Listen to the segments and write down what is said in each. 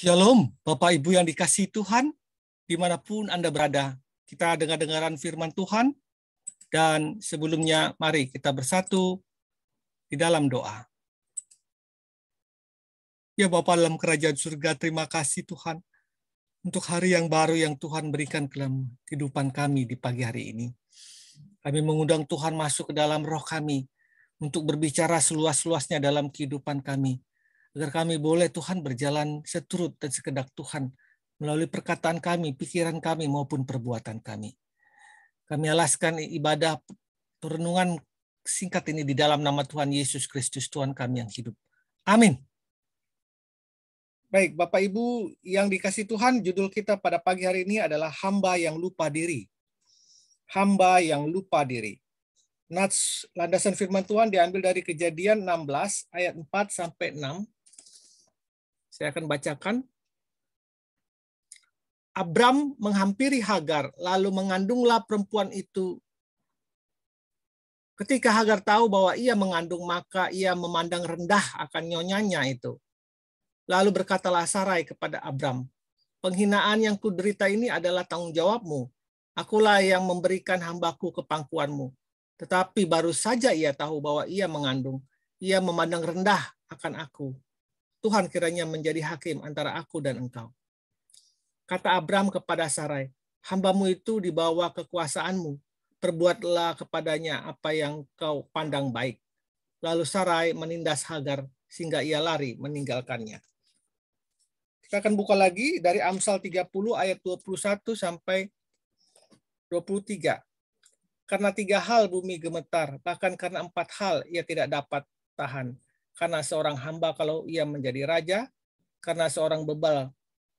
Shalom, Bapak Ibu yang dikasihi Tuhan, dimanapun Anda berada. Kita dengar-dengaran firman Tuhan, dan sebelumnya mari kita bersatu di dalam doa. Ya Bapa dalam kerajaan surga, terima kasih Tuhan, untuk hari yang baru yang Tuhan berikan ke dalam kehidupan kami di pagi hari ini. Kami mengundang Tuhan masuk ke dalam roh kami, untuk berbicara seluas-luasnya dalam kehidupan kami, agar kami boleh Tuhan berjalan seturut dan sekedak Tuhan melalui perkataan kami, pikiran kami maupun perbuatan kami. Kami alaskan ibadah perenungan singkat ini di dalam nama Tuhan Yesus Kristus Tuhan kami yang hidup. Amin. Baik, Bapak Ibu yang dikasihi Tuhan, judul kita pada pagi hari ini adalah hamba yang lupa diri. Hamba yang lupa diri. Nats landasan firman Tuhan diambil dari Kejadian 16 ayat 4 sampai 6. Saya akan bacakan. Abram menghampiri Hagar, lalu mengandunglah perempuan itu. Ketika Hagar tahu bahwa ia mengandung, maka ia memandang rendah akan nyonyanya itu. Lalu berkatalah Sarai kepada Abram, "Penghinaan yang kuderita ini adalah tanggung jawabmu. Akulah yang memberikan hambaku ke pangkuanmu." Tetapi baru saja ia tahu bahwa ia mengandung, ia memandang rendah akan aku. Tuhan kiranya menjadi hakim antara aku dan engkau. Kata Abram kepada Sarai, "Hambamu itu di bawah kekuasaanmu. Perbuatlah kepadanya apa yang kau pandang baik." Lalu Sarai menindas Hagar sehingga ia lari meninggalkannya. Kita akan buka lagi dari Amsal 30 ayat 21 sampai 23. Karena 3 hal bumi gemetar, bahkan karena 4 hal ia tidak dapat tahan. Karena seorang hamba kalau ia menjadi raja, karena seorang bebal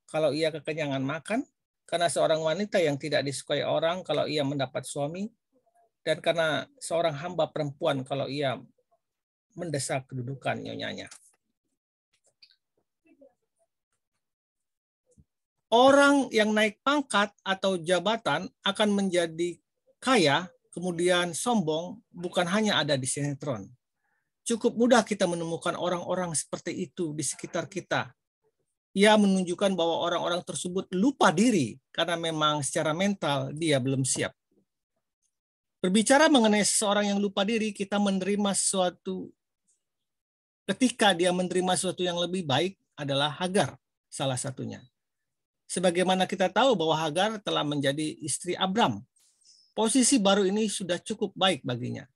kalau ia kekenyangan makan, karena seorang wanita yang tidak disukai orang kalau ia mendapat suami, dan karena seorang hamba perempuan kalau ia mendesak kedudukan nyonyanya. Orang yang naik pangkat atau jabatan akan menjadi kaya, kemudian sombong, bukan hanya ada di sinetron. Cukup mudah kita menemukan orang-orang seperti itu di sekitar kita. Ia menunjukkan bahwa orang-orang tersebut lupa diri karena memang secara mental dia belum siap. Berbicara mengenai seseorang yang lupa diri, kita menerima sesuatu ketika dia menerima sesuatu yang lebih baik adalah Hagar, salah satunya. Sebagaimana kita tahu bahwa Hagar telah menjadi istri Abram. Posisi baru ini sudah cukup baik baginya.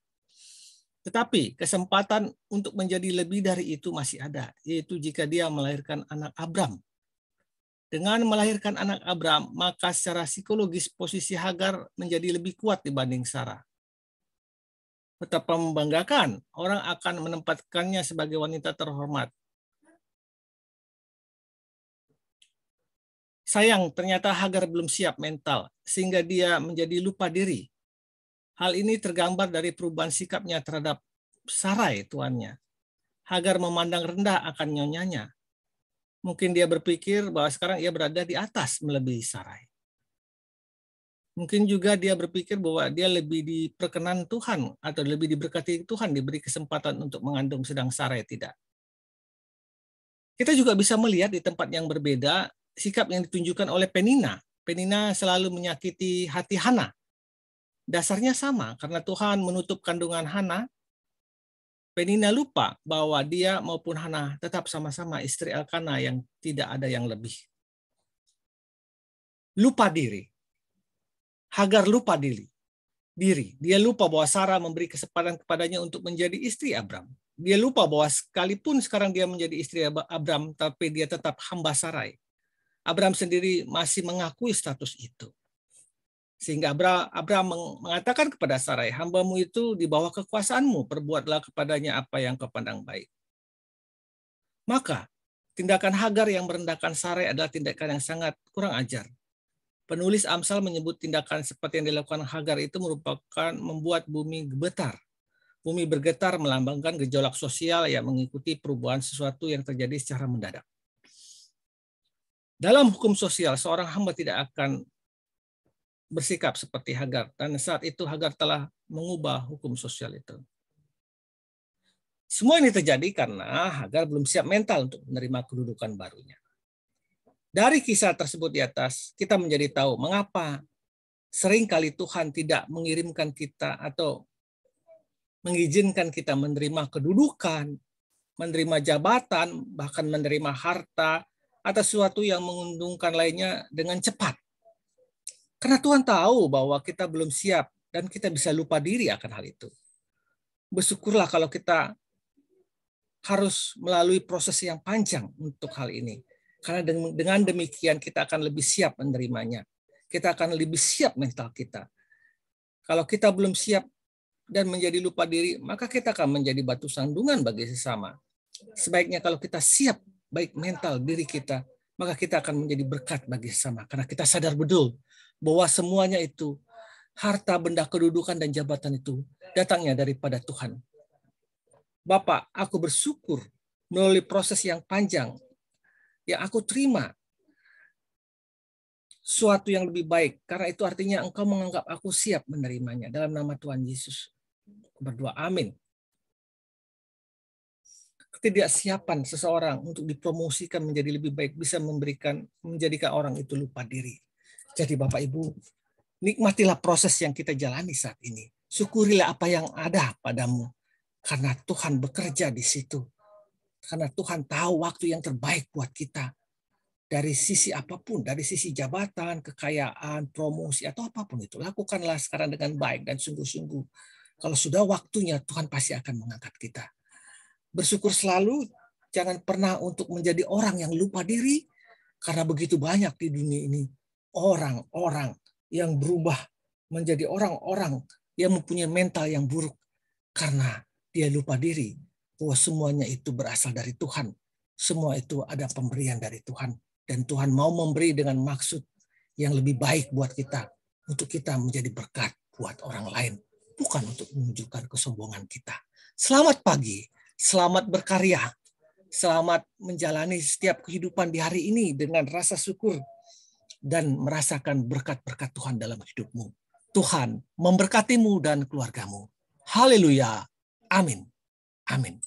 Tetapi kesempatan untuk menjadi lebih dari itu masih ada, yaitu jika dia melahirkan anak Abram. Dengan melahirkan anak Abram, maka secara psikologis posisi Hagar menjadi lebih kuat dibanding Sarah. Betapa membanggakan, orang akan menempatkannya sebagai wanita terhormat. Sayang, ternyata Hagar belum siap mental, sehingga dia menjadi lupa diri. Hal ini tergambar dari perubahan sikapnya terhadap Sarai, tuannya. Hagar memandang rendah akan nyonyanya. Mungkin dia berpikir bahwa sekarang ia berada di atas melebihi Sarai. Mungkin juga dia berpikir bahwa dia lebih diperkenan Tuhan atau lebih diberkati Tuhan, diberi kesempatan untuk mengandung, sedang Sarai tidak. Kita juga bisa melihat di tempat yang berbeda sikap yang ditunjukkan oleh Penina. Penina selalu menyakiti hati Hana. Dasarnya sama, karena Tuhan menutup kandungan Hana. Penina lupa bahwa dia maupun Hana tetap sama-sama istri Elkana yang tidak ada yang lebih. Lupa diri. Hagar lupa diri. Dia lupa bahwa Sarah memberi kesempatan kepadanya untuk menjadi istri Abram. Dia lupa bahwa sekalipun sekarang dia menjadi istri Abram, tapi dia tetap hamba Sarai. Abram sendiri masih mengakui status itu. Sehingga Abram mengatakan kepada Sarai, "Hambamu itu di bawah kekuasaanmu, perbuatlah kepadanya apa yang kau pandang baik." Maka, tindakan Hagar yang merendahkan Sarai adalah tindakan yang sangat kurang ajar. Penulis Amsal menyebut tindakan seperti yang dilakukan Hagar itu merupakan membuat bumi gemetar. Bumi bergetar melambangkan gejolak sosial yang mengikuti perubahan sesuatu yang terjadi secara mendadak. Dalam hukum sosial, seorang hamba tidak akan bersikap seperti Hagar. Dan saat itu Hagar telah mengubah hukum sosial itu. Semua ini terjadi karena Hagar belum siap mental untuk menerima kedudukan barunya. Dari kisah tersebut di atas, kita menjadi tahu mengapa seringkali Tuhan tidak mengirimkan kita atau mengizinkan kita menerima kedudukan, menerima jabatan, bahkan menerima harta, atau sesuatu yang menguntungkan lainnya dengan cepat. Karena Tuhan tahu bahwa kita belum siap dan kita bisa lupa diri akan hal itu. Bersyukurlah kalau kita harus melalui proses yang panjang untuk hal ini. Karena dengan demikian kita akan lebih siap menerimanya. Kita akan lebih siap mental kita. Kalau kita belum siap dan menjadi lupa diri, maka kita akan menjadi batu sandungan bagi sesama. Sebaiknya kalau kita siap baik mental diri kita, maka kita akan menjadi berkat bagi sesama. Karena kita sadar betul bahwa semuanya itu, harta, benda, kedudukan, dan jabatan itu datangnya daripada Tuhan. Bapak, aku bersyukur melalui proses yang panjang yang aku terima suatu yang lebih baik. Karena itu artinya engkau menganggap aku siap menerimanya. Dalam nama Tuhan Yesus. Berdoa, amin. Ketidaksiapan seseorang untuk dipromosikan menjadi lebih baik bisa menjadikan orang itu lupa diri. Jadi Bapak Ibu, nikmatilah proses yang kita jalani saat ini. Syukurilah apa yang ada padamu. Karena Tuhan bekerja di situ. Karena Tuhan tahu waktu yang terbaik buat kita. Dari sisi apapun, dari sisi jabatan, kekayaan, promosi, atau apapun itu. Lakukanlah sekarang dengan baik dan sungguh-sungguh. Kalau sudah waktunya, Tuhan pasti akan mengangkat kita. Bersyukur selalu, jangan pernah untuk menjadi orang yang lupa diri, karena begitu banyak di dunia ini orang-orang yang berubah menjadi orang-orang yang mempunyai mental yang buruk, karena dia lupa diri bahwa semuanya itu berasal dari Tuhan. Semua itu ada pemberian dari Tuhan. Dan Tuhan mau memberi dengan maksud yang lebih baik buat kita. Untuk kita menjadi berkat buat orang lain. Bukan untuk menunjukkan kesombongan kita. Selamat pagi. Selamat berkarya. Selamat menjalani setiap kehidupan di hari ini dengan rasa syukur. Dan merasakan berkat-berkat Tuhan dalam hidupmu. Tuhan memberkatimu dan keluargamu. Haleluya. Amin. Amin.